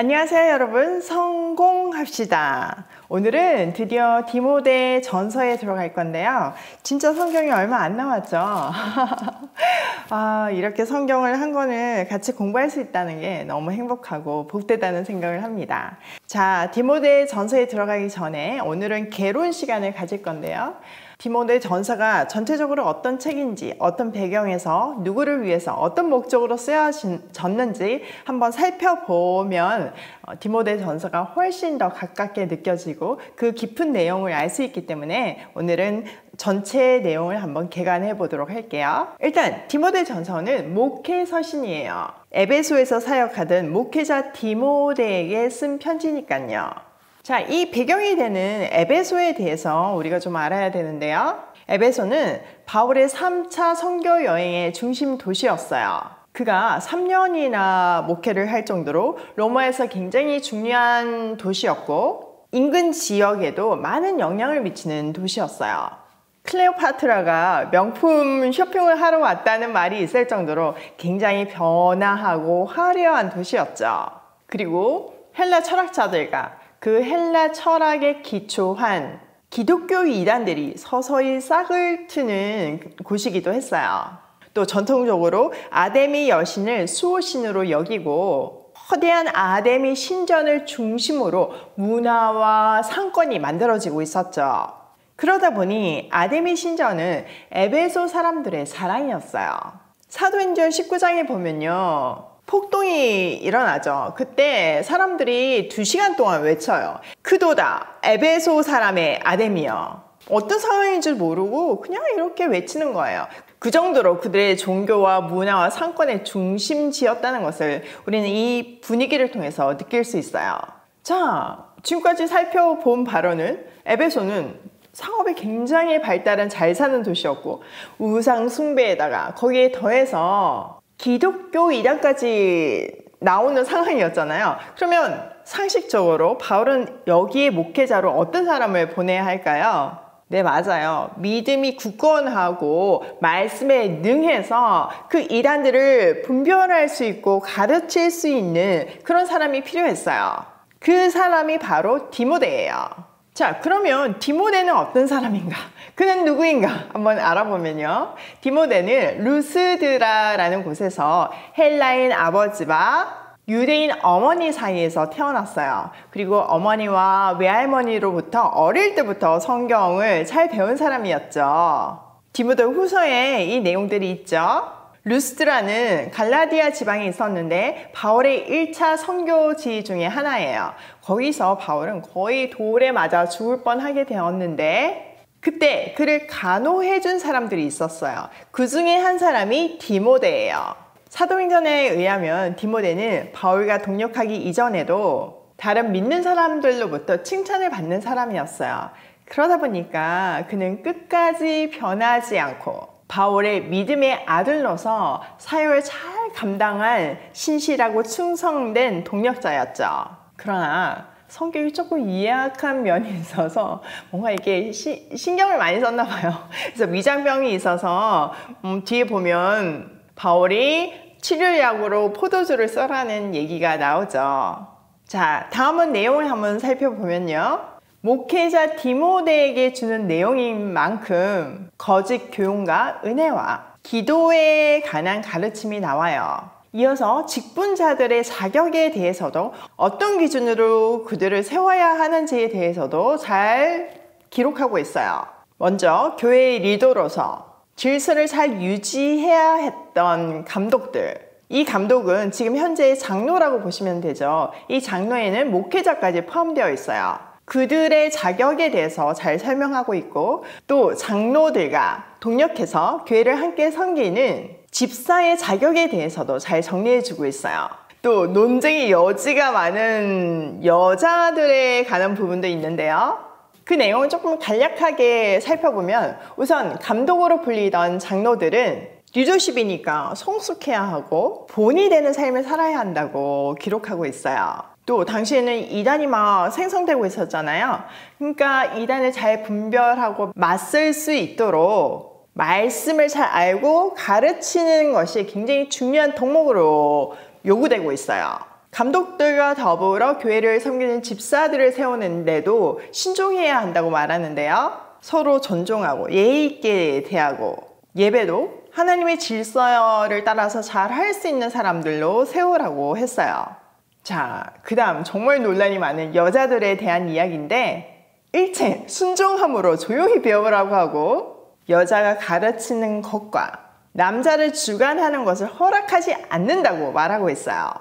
안녕하세요 여러분, 성공합시다. 오늘은 드디어 디모데 전서에 들어갈 건데요. 진짜 성경이 얼마 안 남았죠. 이렇게 성경을 한 권을 같이 공부할 수 있다는 게 너무 행복하고 복되다는 생각을 합니다. 자, 디모데 전서에 들어가기 전에 오늘은 개론 시간을 가질 건데요. 디모데 전서가 전체적으로 어떤 책인지, 어떤 배경에서 누구를 위해서 어떤 목적으로 쓰여졌는지 한번 살펴보면 디모데 전서가 훨씬 더 가깝게 느껴지고 그 깊은 내용을 알 수 있기 때문에 오늘은 전체 내용을 한번 개관해 보도록 할게요. 일단 디모데 전서는 목회 서신이에요. 에베소에서 사역하던 목회자 디모데에게 쓴 편지니까요. 자, 이 배경이 되는 에베소에 대해서 우리가 좀 알아야 되는데요. 에베소는 바울의 3차 선교 여행의 중심 도시였어요. 그가 3년이나 목회를 할 정도로 로마에서 굉장히 중요한 도시였고 인근 지역에도 많은 영향을 미치는 도시였어요. 클레오파트라가 명품 쇼핑을 하러 왔다는 말이 있을 정도로 굉장히 변화하고 화려한 도시였죠. 그리고 헬라 철학자들과 그 헬라 철학에 기초한 기독교 이단들이 서서히 싹을 트는 곳이기도 했어요. 또 전통적으로 아데미 여신을 수호신으로 여기고 거대한 아데미 신전을 중심으로 문화와 상권이 만들어지고 있었죠. 그러다 보니 아데미 신전은 에베소 사람들의 사랑이었어요. 사도행전 19장에 보면요. 폭동이 일어나죠. 그때 사람들이 2시간 동안 외쳐요. 그도다 에베소 사람의 아데미여. 어떤 상황인 줄 모르고 그냥 이렇게 외치는 거예요. 그 정도로 그들의 종교와 문화와 상권의 중심지였다는 것을 우리는 이 분위기를 통해서 느낄 수 있어요. 자, 지금까지 살펴본 바로는 에베소는 상업이 굉장히 발달한 잘 사는 도시였고 우상 숭배에다가 거기에 더해서 기독교 이단까지 나오는 상황이었잖아요. 그러면 상식적으로 바울은 여기에 목회자로 어떤 사람을 보내야 할까요? 네, 맞아요. 믿음이 굳건하고 말씀에 능해서 그 이단들을 분별할 수 있고 가르칠 수 있는 그런 사람이 필요했어요. 그 사람이 바로 디모데예요. 자, 그러면 디모데는 어떤 사람인가? 그는 누구인가? 한번 알아보면요. 디모데는 루스드라라는 곳에서 헬라인 아버지와 유대인 어머니 사이에서 태어났어요. 그리고 어머니와 외할머니로부터 어릴 때부터 성경을 잘 배운 사람이었죠. 디모데 후서에 이 내용들이 있죠. 루스드라는 갈라디아 지방에 있었는데 바울의 1차 선교지 중에 하나예요. 거기서 바울은 거의 돌에 맞아 죽을 뻔하게 되었는데 그때 그를 간호해준 사람들이 있었어요. 그 중에 한 사람이 디모데예요. 사도행전에 의하면 디모데는 바울과 동역하기 이전에도 다른 믿는 사람들로부터 칭찬을 받는 사람이었어요. 그러다 보니까 그는 끝까지 변하지 않고 바울의 믿음의 아들로서 사역을 잘 감당한 신실하고 충성된 동력자였죠. 그러나 성격이 조금 이약한 면이 있어서 뭔가 이게 신경을 많이 썼나 봐요. 그래서 위장병이 있어서 뒤에 보면 바울이 치료약으로 포도주를 써라는 얘기가 나오죠. 자, 다음은 내용을 한번 살펴보면요. 목회자 디모데에게 주는 내용인 만큼 거짓 교훈과 은혜와 기도에 관한 가르침이 나와요. 이어서 직분자들의 자격에 대해서도 어떤 기준으로 그들을 세워야 하는지에 대해서도 잘 기록하고 있어요. 먼저 교회의 리더로서 질서를 잘 유지해야 했던 감독들. 이 감독은 지금 현재의 장로라고 보시면 되죠. 이 장로에는 목회자까지 포함되어 있어요. 그들의 자격에 대해서 잘 설명하고 있고 또 장로들과 동력해서 교회를 함께 섬기는 집사의 자격에 대해서도 잘 정리해주고 있어요. 또 논쟁의 여지가 많은 여자들에 관한 부분도 있는데요. 그 내용을 조금 간략하게 살펴보면 우선 감독으로 불리던 장로들은 리더십이니까 성숙해야 하고 본이 되는 삶을 살아야 한다고 기록하고 있어요. 또 당시에는 이단이 막 생성되고 있었잖아요. 그러니까 이단을 잘 분별하고 맞설 수 있도록 말씀을 잘 알고 가르치는 것이 굉장히 중요한 덕목으로 요구되고 있어요. 감독들과 더불어 교회를 섬기는 집사들을 세우는데도 신중해야 한다고 말하는데요. 서로 존중하고 예의 있게 대하고 예배도 하나님의 질서를 따라서 잘 할 수 있는 사람들로 세우라고 했어요. 자, 그 다음 정말 논란이 많은 여자들에 대한 이야기인데 1층 순종함으로 조용히 배우라고 하고 여자가 가르치는 것과 남자를 주관하는 것을 허락하지 않는다고 말하고 있어요.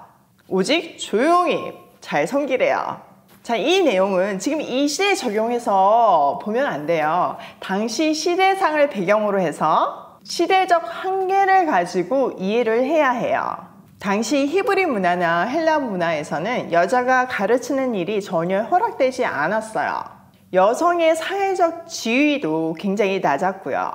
오직 조용히 잘 섬기래요. 자, 이 내용은 지금 이 시대에 적용해서 보면 안 돼요. 당시 시대상을 배경으로 해서 시대적 한계를 가지고 이해를 해야 해요. 당시 히브리 문화나 헬라 문화에서는 여자가 가르치는 일이 전혀 허락되지 않았어요. 여성의 사회적 지위도 굉장히 낮았고요.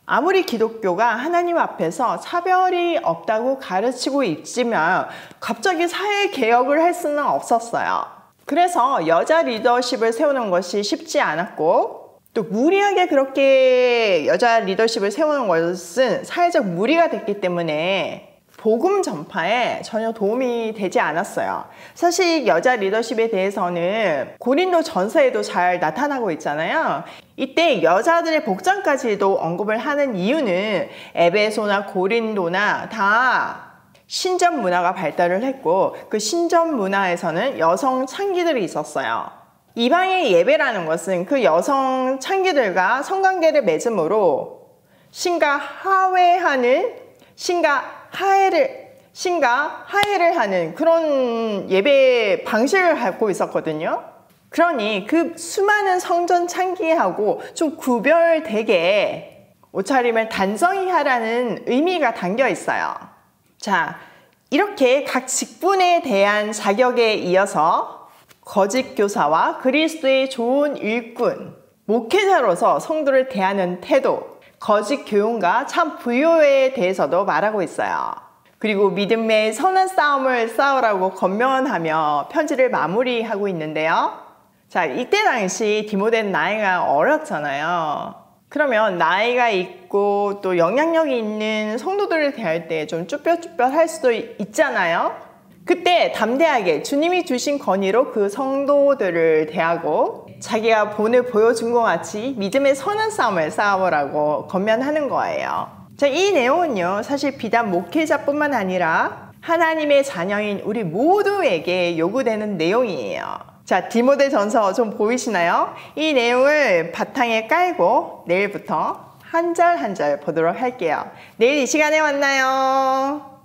아무리 기독교가 하나님 앞에서 차별이 없다고 가르치고 있지만 갑자기 사회 개혁을 할 수는 없었어요. 그래서 여자 리더십을 세우는 것이 쉽지 않았고 또 무리하게 그렇게 여자 리더십을 세우는 것은 사회적 무리가 됐기 때문에 복음 전파에 전혀 도움이 되지 않았어요. 사실 여자 리더십에 대해서는 고린도 전서에도 잘 나타나고 있잖아요. 이때 여자들의 복장까지도 언급을 하는 이유는 에베소나 고린도나 다 신전 문화가 발달을 했고 그 신전 문화에서는 여성 창기들이 있었어요. 이방의 예배라는 것은 그 여성 창기들과 성관계를 맺음으로 신과 하회를 하는 그런 예배 방식을 갖고 있었거든요. 그러니 그 수많은 성전 창기하고 좀 구별되게 옷차림을 단정히 하라는 의미가 담겨 있어요. 자, 이렇게 각 직분에 대한 자격에 이어서 거짓 교사와 그리스도의 좋은 일꾼, 목회자로서 성도를 대하는 태도, 거짓 교훈과 참 부요에 대해서도 말하고 있어요. 그리고 믿음의 선한 싸움을 싸우라고 권면하며 편지를 마무리하고 있는데요. 자, 이때 당시 디모데는 나이가 어렸잖아요. 그러면 나이가 있고 또 영향력이 있는 성도들을 대할 때 좀 쭈뼛쭈뼛할 수도 있잖아요. 그때 담대하게 주님이 주신 권위로 그 성도들을 대하고 자기가 본을 보여준 것 같이 믿음의 선한 싸움을 싸우라고 권면하는 거예요. 자, 이 내용은요, 사실 비단 목회자뿐만 아니라 하나님의 자녀인 우리 모두에게 요구되는 내용이에요. 자, 디모데 전서 좀 보이시나요? 이 내용을 바탕에 깔고 내일부터 한 절 한 절 보도록 할게요. 내일 이 시간에 만나요.